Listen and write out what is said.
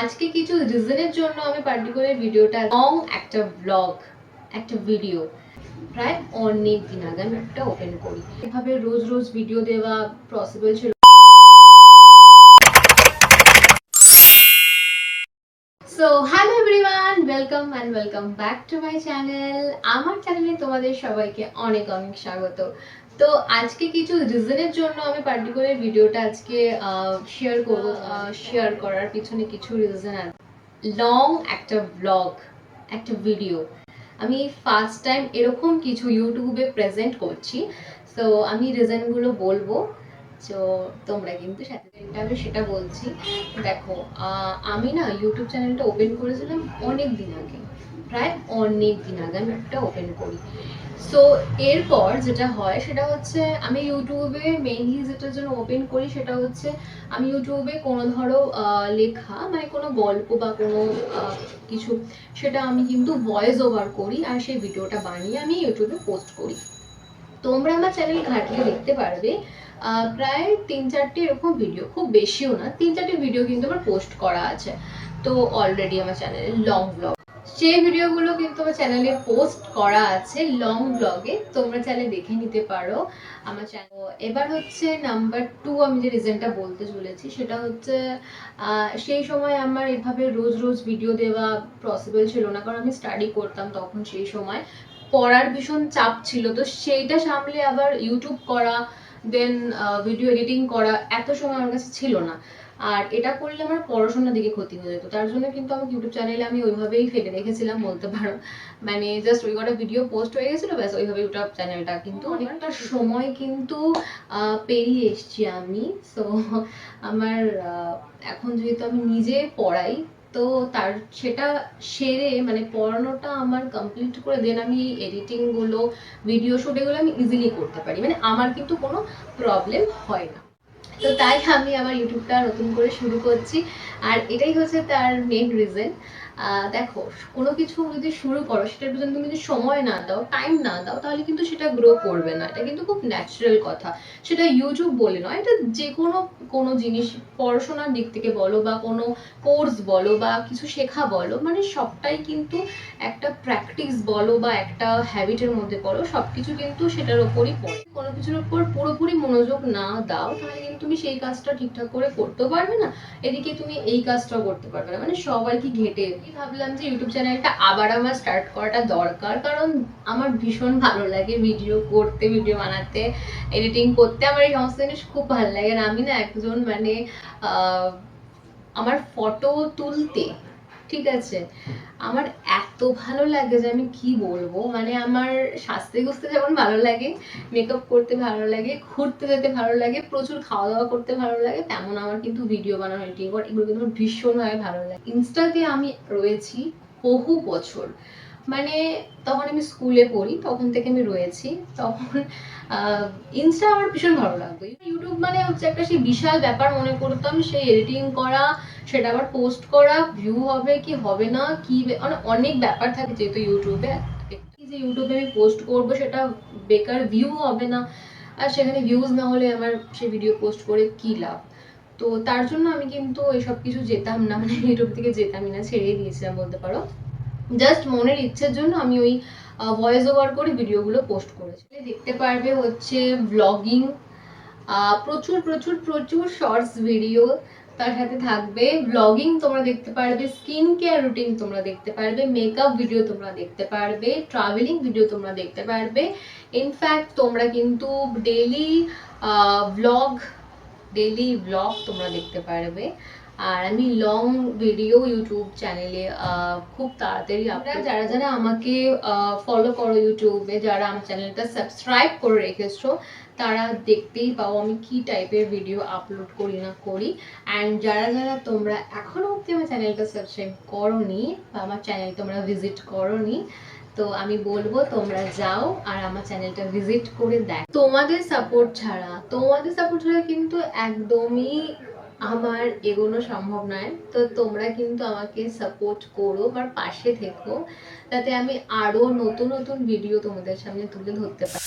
আজকে কিছু রিজনের জন্য আমি পার্টিকুলার ভিডিওটা লং একটা ব্লগ একটা ভিডিও প্রায় অনেক দিন আগে আমি একটা ওপেন করি। এভাবে রোজ রোজ ভিডিও দেওয়া পসিবল ছিল। So hello everyone, welcome back to my channel. আমার চ্যানেলে তোমাদের সবাইকে অনেক অনেক স্বাগত। তো আজকে কিছু রিজনের জন্য আমি পার্টিকুলার ভিডিওটা আজকে শেয়ার করব। শেয়ার করার পিছনে কিছু রিজন আছে। লং একটা ব্লগ একটা ভিডিও আমি ফার্স্ট টাইম এরকম কিছু ইউটিউবে প্রেজেন্ট করছি। সো আমি রিজনগুলো বলবো, তো তোমরা কিন্তু সাথে আমি সেটা বলছি। দেখো, আমি না ইউটিউব চ্যানেলটা ওপেন করেছিলাম অনেক দিন আগে, প্রায় অনেক দিন আগে আমি একটা ওপেন করি। সো এরপর যেটা হয় সেটা হচ্ছে আমি ইউটিউবে মেইনলি যেটার জন্য ওপেন করি সেটা হচ্ছে আমি ইউটিউবে কোনো ধরো লেখা মানে কোনো গল্প বা কোনো কিছু, সেটা আমি কিন্তু ভয়েস ওভার করি আর সেই ভিডিওটা বানিয়ে আমি ইউটিউবে পোস্ট করি। তোমরা আমার চ্যানেল ঘাটলে দেখতে পারবে প্রায় 3-4টে এরকম ভিডিও, খুব বেশিও না, 3-4টে ভিডিও কিন্তু আমার পোস্ট করা আছে। তো অলরেডি আমার চ্যানেলে লং ব্লগ, সেই ভিডিওগুলো কিন্তু আমার চ্যানেলে পোস্ট করা আছে লং ব্লগে, তোমরা চাইলে দেখে নিতে পারো আমার চ্যানেল। এবার হচ্ছে নাম্বার 2, আমি যে রিজনটা বলতে চলেছি সেটা হচ্ছে সেই সময় আমার এভাবে রোজ রোজ ভিডিও দেওয়া পসিবল ছিল না, কারণ আমি স্টাডি করতাম তখন। সেই সময় পড়ার ভীষণ চাপ ছিল, তো সেইটা সামলে আবার ইউটিউব করা, দেন ভিডিও এডিটিং করা, এত সময় আমার কাছে ছিল না। আর এটা করলে আমার পড়াশোনার দিকে ক্ষতি হয়ে যেত, তার জন্য কিন্তু আমার ইউটিউব চ্যানেলে আমি ওইভাবেই ফেলে রেখেছিলাম বলতে পারো। মানে জাস্ট ওই কটা ভিডিও পোস্ট হয়ে গেছিলো, ব্যাস ওইভাবে ইউটিউব চ্যানেলটা কিন্তু অনেকটা সময় কিন্তু পেরিয়ে এসছি আমি। সো আমার এখন যেহেতু আমি নিজে পড়াই, তো তার সেটা সেরে মানে পড়ানোটা আমার কমপ্লিট করে দেন আমি এডিটিং গুলো, ভিডিও শুট এগুলো আমি ইজিলি করতে পারি, মানে আমার কিন্তু কোনো প্রবলেম হয় না। তো তাই আমি আমার ইউটিউবটা নতুন করে শুরু করছি, আর এটাই হচ্ছে তার মেন রিজন। দেখো, কোনো কিছু যদি শুরু করো সেটার পিছনে তুমি যদি সময় না দাও, টাইম না দাও, তাহলে কিন্তু সেটা গ্রো করবে না। এটা কিন্তু খুব ন্যাচারাল কথা। সেটা ইউটিউব বলে নয়, এটা যে কোনো কোনো জিনিস, পড়াশোনার দিক থেকে বলো বা কোনো কোর্স বলো বা কিছু শেখা বলো, মানে সবটাই কিন্তু একটা প্র্যাকটিস বলো বা একটা হ্যাবিটের মধ্যে বলো, সবকিছু কিন্তু সেটার ওপরই পড়ে। কোনো কিছুর উপর পুরোপুরি মনোযোগ না দাও তাহলে কিন্তু তুমি সেই কাজটা ঠিকঠাক করে করতেও পারবে না, এদিকে তুমি এই কাজটাও করতে পারবে না, মানে সবাই কি ঘেটে। ভাবলাম যে ইউটিউব চ্যানেলটা আবার আমার স্টার্ট করাটা দরকার, কারণ আমার ভীষণ ভালো লাগে ভিডিও করতে, ভিডিও বানাতে, এডিটিং করতে, আমার এই সমস্ত জিনিস খুব ভালো লাগে। আর আমি না একজন মানে আমার ফটো তুলতে, ঠিক আছে, আমার এত ভালো লাগে যে আমি কি বলবো। মানে আমার সাজতে গুজতে যেমন ভালো লাগে, মেকআপ করতে ভালো লাগে, ঘুরতে যেতে ভালো লাগে, প্রচুর খাওয়া দাওয়া করতে ভালো লাগে, তেমন আমার কিন্তু ভিডিও বানানো, এডিটিং করা এগুলো কিন্তু আমার ভীষণভাবে ভালো লাগে। ইনস্টাতে আমি রয়েছি বহু বছর, মানে তখন আমি স্কুলে পড়ি, তখন থেকে আমি রয়েছি। তখন ইনস্টা আমার ভীষণ ভালো লাগতো। ইউটিউব মানে হচ্ছে একটা সেই বিশাল ব্যাপার মনে করতাম, সেই এডিটিং করা, সেটা আবার পোস্ট করা, ভিউ হবে কি হবে না কি, মানে অনেক ব্যাপার থাকে যেহেতু ইউটিউবে। যে ইউটিউবে আমি পোস্ট করবো সেটা বেকার ভিউ হবে না, আর সেখানে ভিউজ না হলে আমার সেই ভিডিও পোস্ট করে কি লাভ। তো তার জন্য আমি কিন্তু এসব কিছু যেতাম না, মানে ইউটিউব থেকে যেতামই না, ছেড়েই দিয়েছিলাম বলতে পারো। জাস্ট মনের ইচ্ছের জন্য আমি ওই ভয়েস ওভার করে ভিডিওগুলো পোস্ট করেছি। দেখতে পারবে হচ্ছে ব্লগিং, প্রচুর প্রচুর প্রচুর শর্টস ভিডিও, তার সাথে থাকবে ব্লগিং তোমরা দেখতে পারবে, স্কিন কেয়ার রুটিন তোমরা দেখতে পারবে, মেকআপ ভিডিও তোমরা দেখতে পারবে, ট্রাভেলিং ভিডিও তোমরা দেখতে পারবে। ইনফ্যাক্ট তোমরা কিন্তু ডেইলি ব্লগ তোমরা দেখতে পারবে। আর আমি লং ভিডিও ইউটিউব চ্যানেলে খুব তাড়াতাড়ি, আপনারা যারা যারা আমাকে ফলো করো ইউটিউবে, যারা আমার চ্যানেলটা সাবস্ক্রাইব করে রেখেছো, তারা দেখতেই পাও আমি কি টাইপের ভিডিও আপলোড করি না করি। অ্যান্ড যারা যারা তোমরা এখনো অবধি আমার চ্যানেলটা সাবস্ক্রাইব করোনি বা আমার চ্যানেল তোমরা ভিজিট করোনি, তো আমি বলবো তোমরা যাও আর আমার চ্যানেলটা ভিজিট করে দেখ। তোমাদের সাপোর্ট ছাড়া কিন্তু একদমই আমার এগোনো সম্ভব নয়। তো তোমরা কিন্তু আমাকে সাপোর্ট করো, আমার পাশে থেকো, যাতে আমি আরো নতুন নতুন ভিডিও তোমাদের সামনে তুলে ধরতে পারি।